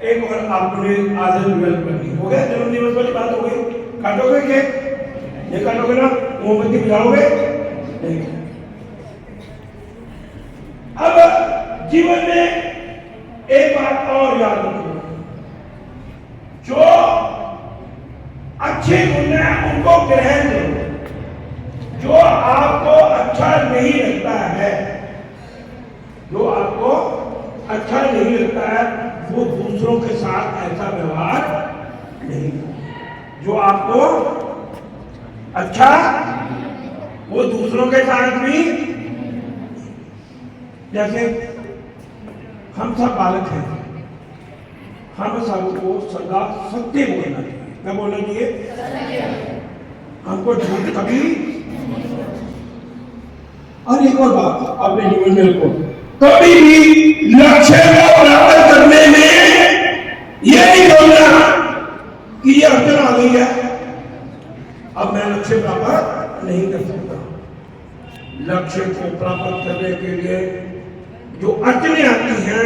एक और आपने आदत डेवलप करनी हो गया, जन्मदिवस वाली बात हो गई। काटोगे केक? ये काटोगे ना, मोमबत्ती बुझाओगे? नहीं। अब जीवन में एक बात और याद रखो, जो अच्छे गुण हैं उनको ग्रहण करो, जो आपको अच्छा नहीं लगता है, जो आपको अच्छा नहीं लगता है वो दूसरों के साथ ऐसा व्यवहार नहीं, जो आपको अच्छा वो दूसरों के साथ भी। जैसे हम सब बालक हैं, हम सबको सदा सत्य बोलना चाहिए। क्या बोलना चाहिए? हमको झूठ कभी। और एक और बात अपने जीवन में रखो, कभी भी लक्ष्य को प्राप्त करने में यह नहीं बोलना कि ये अड़चन आ गई है, अब मैं लक्ष्य प्राप्त नहीं कर सकता। लक्ष्य को प्राप्त करने के लिए जो अड़चनें आती हैं,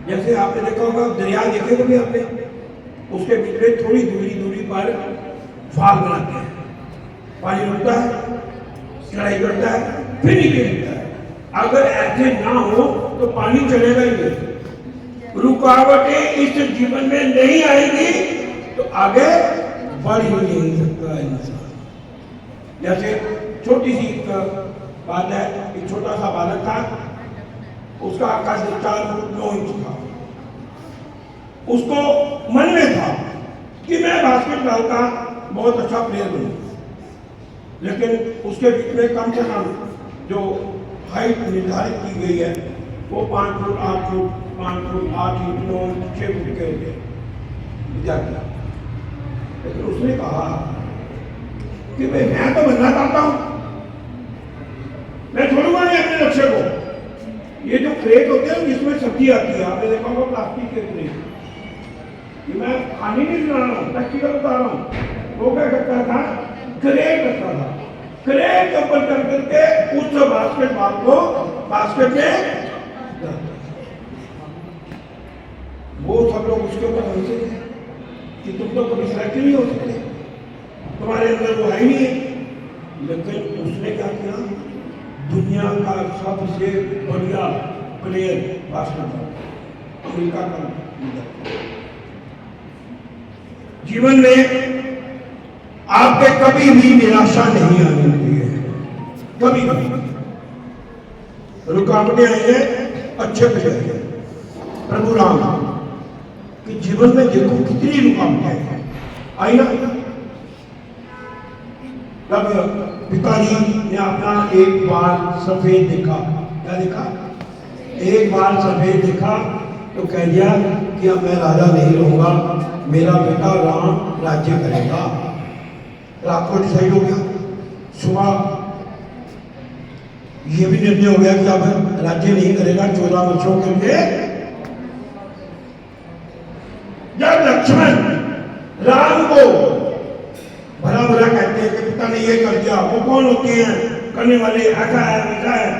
जैसे आपने देखा होगा दरिया देखे कभी आपने, उसके बीच में थोड़ी दूरी पर फाल बनाते हैं, पानी रुकता है, चढ़ाई करता है, फिर नीचे गिरता है। अगर ऐसे ना हो तो पानी चलेगा ही नहीं, रुकावटें इस जीवन में नहीं आएंगी तो आगे बढ़ ही नहीं सकता इंसान। जैसे छोटी सी बात है, एक छोटा सा बालक था, उसका आकाश 4 फुट 9 इंच था। उसको मन में था कि मैं बास्केटबॉल का बहुत अच्छा प्लेयर बनूं, लेकिन उसके बीच में कम से कम जो हाइट निर्धारित की गई है वो 5 foot 8 foot 5 foot 8 inch 9 inch 6 foot के विद्यार्थी। लेकिन उसने कहा कि भाई मैं तो बनना चाहता हूं, मैं छोड़ूंगा नहीं अपने लक्ष्य को। ये जो क्रेट होते हैं जिसमें सब्जी आती है, आपने देखा होगा प्लास्टिक के क्रेट, ये मैं खाने नहीं बना रहा हूँ, प्रैक्टिकल बता रहा हूँ। वो क्या करता था, क्रेट रखता था, क्रेट के ऊपर चढ़ करके उस बास्केटबॉल को बास्केट में, वो सब लोग उसके ऊपर हंसे थे कि तुम तो कभी सेलेक्ट नहीं हो सकते, तुम्हारे अंदर वो है ही नहीं। लेकिन उसने क्या किया, दुनिया का सबसे बढ़िया प्लेयर बास्केटबॉल, अमेरिका का। जीवन में आपके कभी भी निराशा नहीं आनी चाहिए, कभी भी। रुकावटें आई हैं, अच्छे पे जाइए। प्रभु राम कि जीवन में देखो कितनी रुकावटें आई ना। तब पिताजी ने अपना एक बाल सफेद देखा, क्या देखा? एक बाल सफेद देखा तो कह दिया कि अब मैं राजा नहीं रहूंगा, मेरा बेटा राम राज्य करेगा। रात को डिसाइड हो गया, सुबह ये भी निर्णय हो गया कि अब राज्य नहीं करेगा 14 वर्षों के लिए। जब लक्ष्मण राम को भला भला कहते हैं कि पिता ने ये कर दिया, वो कौन होते हैं करने वाले, ऐसा है वैसा है,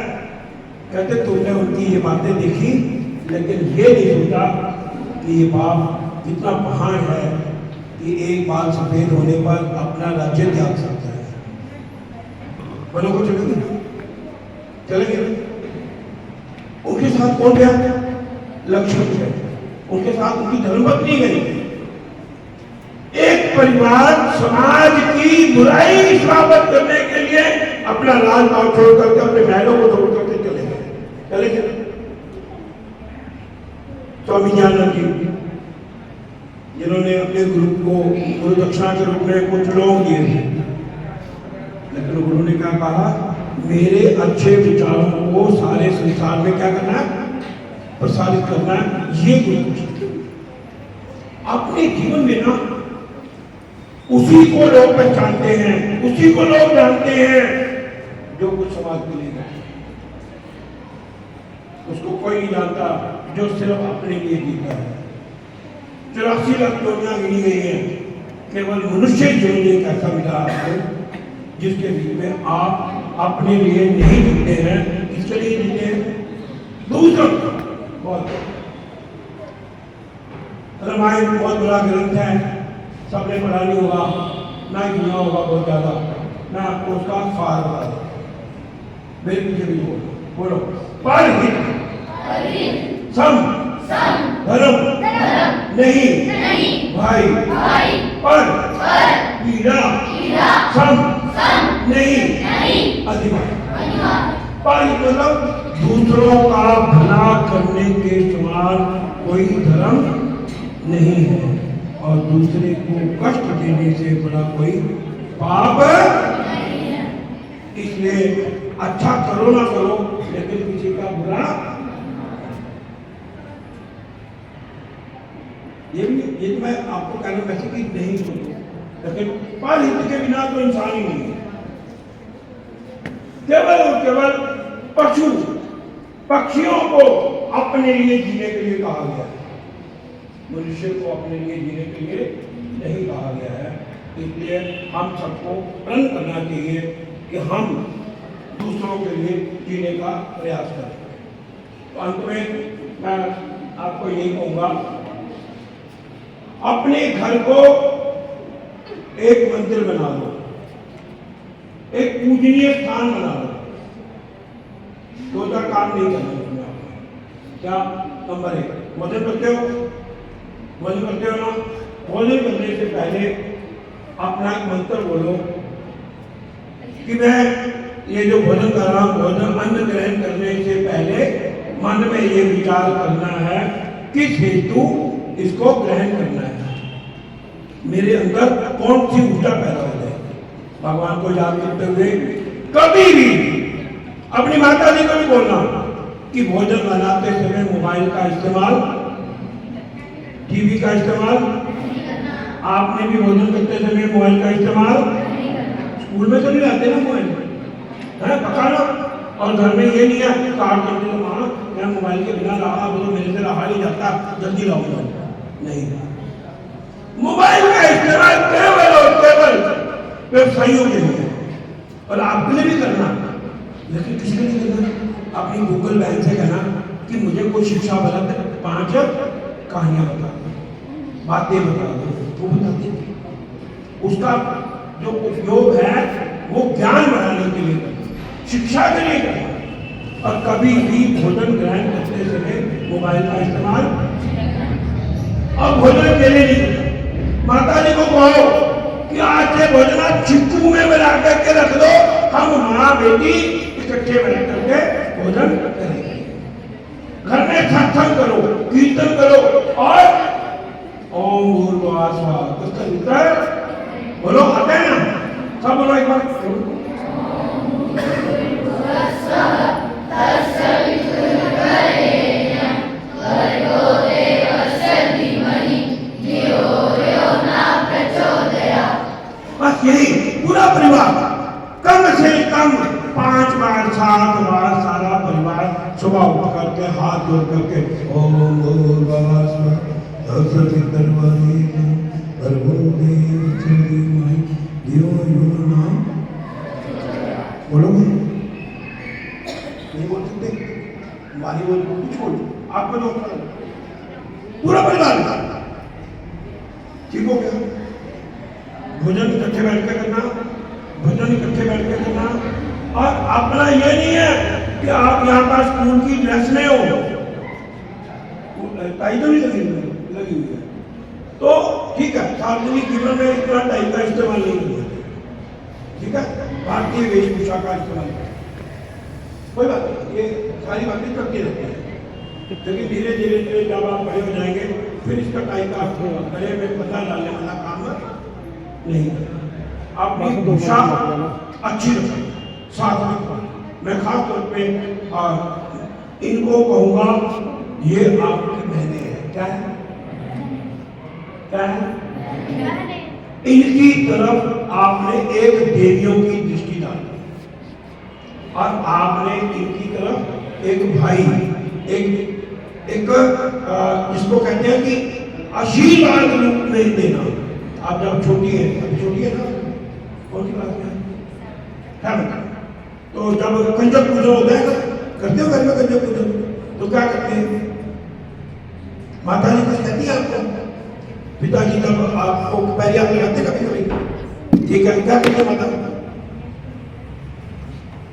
कहते तुमने उनकी ये बातें देखी लेकिन ये नहीं सोचा कि ये बाप इतना महान है कि एक बार सफेद होने पर अपना राज्य त्याग सकता है। बोलो को चलेंगे। उनके साथ कौन गया? लक्ष्मण गए। उनके साथ उनकी धर्मपत्नी गई। एक परिवार समाज की बुराई स्वागत करने के लिए अपना राजपाट छोड़ करके, अपने महलों को छोड़ करके चले गए। स्वामी ज्ञानंद जी, जिन्होंने अपने ग्रुप को गुरु दक्षिणा के रूप में कुछ लोग दिए थे, लेकिन गुरु ने क्या कहा, मेरे अच्छे विचारों को सारे संसार में क्या करना है? प्रसारित करना है। ये गुरु अपने जीवन में ना उसी को लोग पहचानते हैं, उसी को लोग जानते हैं जो कुछ समाज के लिए करते हैं। उसको कोई नहीं जानता जो सिर्फ अपने लिए जीता है। 84 लाख योजना गिनी गई है, केवल मनुष्य जीवन एक ऐसा मिला आपको जिसके बीच में आप अपने लिए नहीं जीते हैं, इसके लिए जीते हैं दूसरों। बहुत रामायण बहुत बड़ा ग्रंथ है, सबने पढ़ा नहीं होगा, ना ही सुना होगा बहुत ज्यादा। मैं आपको उसका सार बता दूं, मेरे पीछे भी बोलो। पर सम धर्म नहीं भाई पर पीड़ा सम नहीं अधिकार। पर मतलब दूसरों का भला करने के समान कोई धर्म नहीं है, और दूसरे को कष्ट देने से बड़ा कोई पाप नहीं है। इसलिए अच्छा करो ना करो, लेकिन किसी का बुरा ये तो मैं आपको कहना वैसे कि नहीं सुनो, लेकिन पर हित के बिना तो इंसान ही नहीं है। केवल और केवल पशु पक्षियों को अपने लिए जीने के लिए कहा गया है, मनुष्य को अपने लिए जीने के लिए नहीं कहा गया है। इसलिए हम सबको प्रण करना चाहिए कि हम दूसरों के लिए जीने का प्रयास करें। तो अंत में मैं आपको यही कहूँगा, अपने घर को एक मंदिर बना लो, एक पूजनीय स्थान बना लो। दो चार काम नहीं करना आपको। क्या? नंबर 1, भोजन करते हो? भोजन करते हो ना? भोजन करने से पहले अपना एक मंत्र बोलो कि मैं ये जो भोजन कर रहा हूँ, भोजन अन्न ग्रहण करने से पहले मन में ये विचार करना है किस हेतु इसको ग्रहण करना है, मेरे अंदर कौन सी ऊर्जा पैदा हो जाए। भगवान को याद करते हुए कभी भी अपनी माता जी को भी बोलना कि भोजन बनाते समय मोबाइल का इस्तेमाल, टीवी का इस्तेमाल, आपने भी भोजन करते समय मोबाइल का इस्तेमाल, स्कूल में तो नहीं लाते ना मोबाइल है, पकाना। और घर में ये नहीं है कार्ड करते तो माँ मैं मोबाइल के बिना रहा, वो तो मेरे से रहा नहीं जाता, जल्दी लाऊंगा। नहीं, मोबाइल का इस्तेमाल केवल और केवल व्यवसायियों के लिए, और आपके लिए भी करना, लेकिन किसी के लिए करना। अपनी गूगल बैंक से कहना कि मुझे कोई शिक्षा गलत 5 कहानियां बता दो, बातें बता दो, वो बताती। उसका जो उपयोग है वो ज्ञान बढ़ाने के लिए करना, शिक्षा के लिए करना। और कभी भी भोजन ग्रहण करते समय मोबाइल का इस्तेमाल और भोजन के लिए नहीं। माता जी को कहो कि आज से भोजन चिक्कू में बना करके रख दो, हम माँ बेटी इकट्ठे बना करके भोजन करेंगे। घर में सत्संग करो, कीर्तन करो, और ओम भूर्भुवः स्वः तत्सवितुर्वरेण्यं बोलो। आते हैं ना सब? बोलो एक बार। बस यही पूरा परिवार कम से कम 5 बार 7 बार सारा परिवार सुबह उठ करके हाथ जोड़ करके ओम भूर्भुवः स्वः तत्सवितुर्वरेण्यं भर्गो देवस्य धीमहि धियो यो न बोलो। नहीं बोल सकते? हमारी वो कुछ बोल आपको जो पूरा परिवार ठीक हो गया। भोजन इकट्ठे बैठ के करना, भोजन इकट्ठे बैठ के करना। और अपना ये नहीं है कि आप यहाँ पर स्कूल की ड्रेस में हो, टाई तो नहीं लगी हुई है, तो ठीक है, सार्वजनिक जीवन में इतना टाई का इस्तेमाल नहीं होगा, ठीक है, भारतीय वेशभूषा का इस्तेमाल कोई बात नहीं, ये सारी बातें चलती रहती है। लेकिन धीरे धीरे धीरे जब आप बड़े हो जाएंगे फिर इसका टाई का गले में पता डालने वाला काम नहीं करना। अपनी भूषा अच्छी रखें, सात्विक। मैं खास तौर पे इनको कहूँगा, ये आपकी बहनें हैं, क्या है, क्या है? इनकी तरफ आपने एक देवियों की दृष्टि डाली और आपने इनकी तरफ एक भाई, एक जिसको कहते हैं कि आशीर्वाद रूप में देना। आप जब छोटी है, अभी छोटी है ना, कौन सी बात है, क्या बता, तो जब कंजक पूजन होता है ना, करते हो घर में कंजक पूजन, तो क्या करते हैं, माता जी कुछ कहती है आपको, पिताजी जब आपको पैर हाथ लगाते कभी कभी, ठीक है, क्या कहते माता,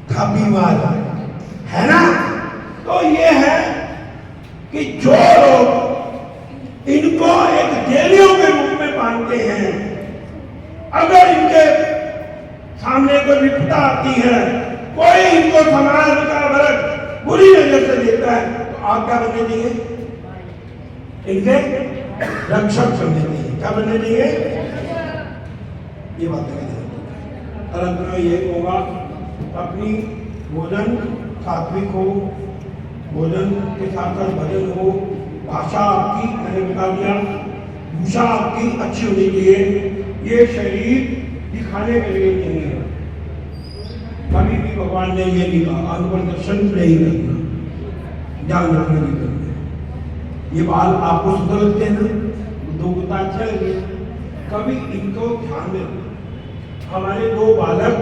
थापी मार, है ना। तो ये है कि जो लोग इनको एक देवियों के रूप में मानते हैं, अगर इनके सामने कोई विपदा आती है, कोई इनको समाज का वर्ग बुरी नजर से देखता है, तो आप क्या बनने देंगे, इनके रक्षक बनने देंगे, क्या बनने देंगे, ये बात है। ये होगा अपनी भोजन सात्विक हो, भोजन के साथ साथ भजन हो, भाषा आपकी, मैंने बता दिया, भूषा आपकी अच्छी होनी चाहिए। ये शरीर दिखाने के लिए नहीं है, कभी भी भगवान ने ये नहीं कहा अंग प्रदर्शन नहीं करना, ध्यान रखना नहीं करना। ये बाल आपको सुंदर लगते हैं ना, दो गुता अच्छा लगे, कभी इनको ध्यान में, हमारे दो बालक,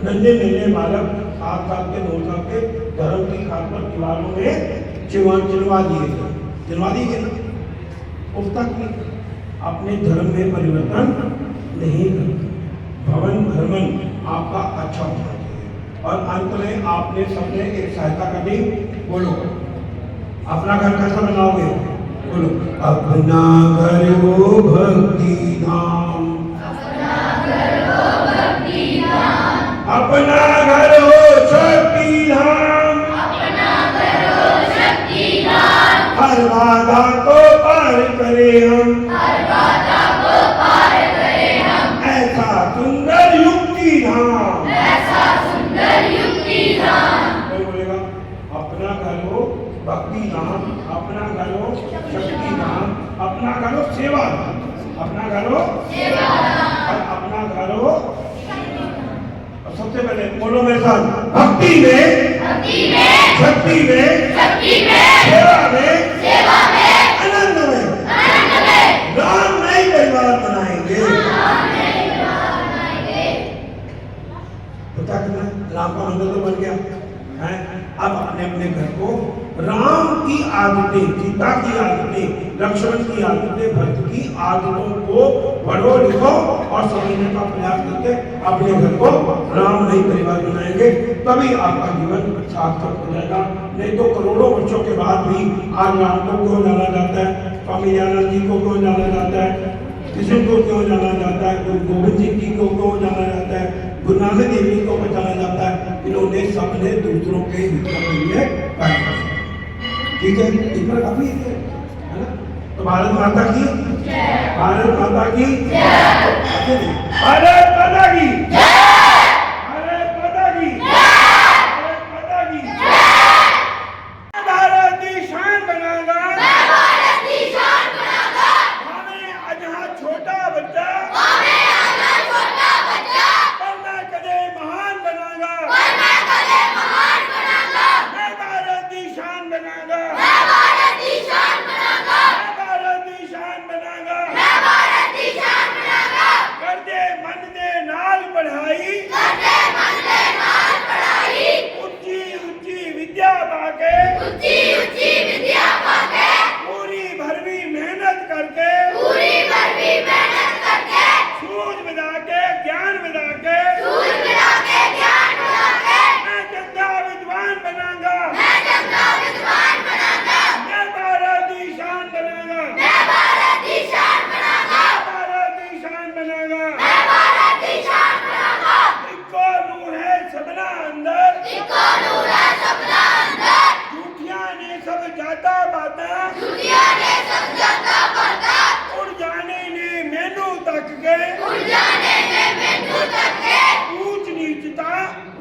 नन्हे नन्हे बालक 7 साल के 9 साल के धर्म की खातिर दीवारों में चिनवा दिए गए, चिनवा दिए गए ना, उस तक भी अपने धर्म में परिवर्तन नहीं करते। भवन भ्रमण आपका अच्छा होना चाहिए। और अंत में आपने सबने एक सहायता करनी, बोलो अपना घर कैसा बनाओगे, बोलो अपना घर हो भक्ति धाम, अपना घर हो शक्ति धाम, हर बाधा को पार करे हम, ऐसा सुंदर युक्ति धाम, कोई बोलेगा अपना घर हो भक्ति धाम, अपना घर हो शक्ति धाम, अपना घर हो सेवा धाम, अपना घर हो और अपना घर हो। सबसे पहले बोलो मेरे साथ, भक्ति में, शक्ति में, सेवा में, आनंद में, राम नई परिवार बनाएंगे। पता करना, राम का मंदिर तो बन गया है। अब अपने अपने घर को राम की आदतें, सीता की आदतें, लक्ष्मण की आदतें, भरत की आदतों को पढ़ो लिखो और समझने का प्रयास करके अपने घर को राम नई परिवार बनाएंगे, तभी आपका जीवन सार्थक हो जाएगा। नहीं तो करोड़ों वर्षों के बाद भी आज राम को क्यों जाना जाता है, स्वामी दयानंद जी को क्यों जाना जाता है, कृष्ण को क्यों जाना जाता है, गुरु गोविंद सिंह जी को क्यों जाना जाता है, गुरु नानक देव जी को पहचाना जाता है, इन्होंने सबने दूसरों के हित के लिए कार्य किया। ठीक है, इतना काफी है ना। तो भारत माता की जय, भारत माता की जय, भारत माता की जय, भारत माता की जय, भारत माता की जय। भारत की शान बनागा, मैं भारत की शान बनागा, हमें जहाँ छोटा बच्चा, पढ़ना कदे महान बनागा, मैं भारत की शान बनागा, मैं भारत की शान बनागा, कर दे मन दे नाल पढ़ाई, पाके ऊंची ऊंची विद्या पाके पूरी भरवी मेहनत करके पूरी भरवी मेहनत करके सूझ मिला के ज्ञान मिला के सूझ मिला के ज्ञान मिला के मैं चंगा विद्वान बनाऊंगा मैं चंगा विद्वान बनाऊंगा मैं भारत की शान बनाऊंगा मैं भारत की शान बनाऊंगा भारत की शान बनाऊंगा मैं भारत की शान बनाऊंगा इको नूर है सबना अंदर इको नूर है सबना अंदर झूठियां ने सब जाता बातें दुनिया ने सब जाता पड़ता उड़ जाने ने मैनू तक के उड़ जाने ने मैनू तक के ऊंच नीचता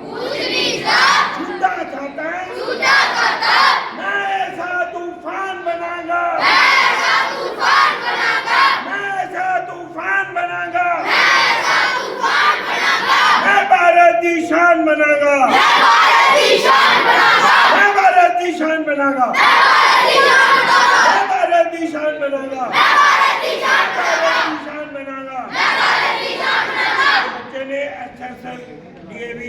ऊंच नीचा छूटा छाता छूटा करता मैं ऐसा तूफान बनाऊंगा मैं ऐसा तूफान बनाऊंगा मैं ऐसा तूफान बनाऊंगा मैं ऐसा तूफान बनाऊंगा मैं भारत की शान बनाऊंगा मैं भारत की शान बनाऊंगा मैं भारत की शान बनाऊंगा मैं भारत की शान बनाऊंगा मैं भारत की शान बनाऊंगा मैं भारत की शान भारत की शान बनाऊंगा मैं भारत की शान बनाऊंगा बच्चे ने अच्छा DAV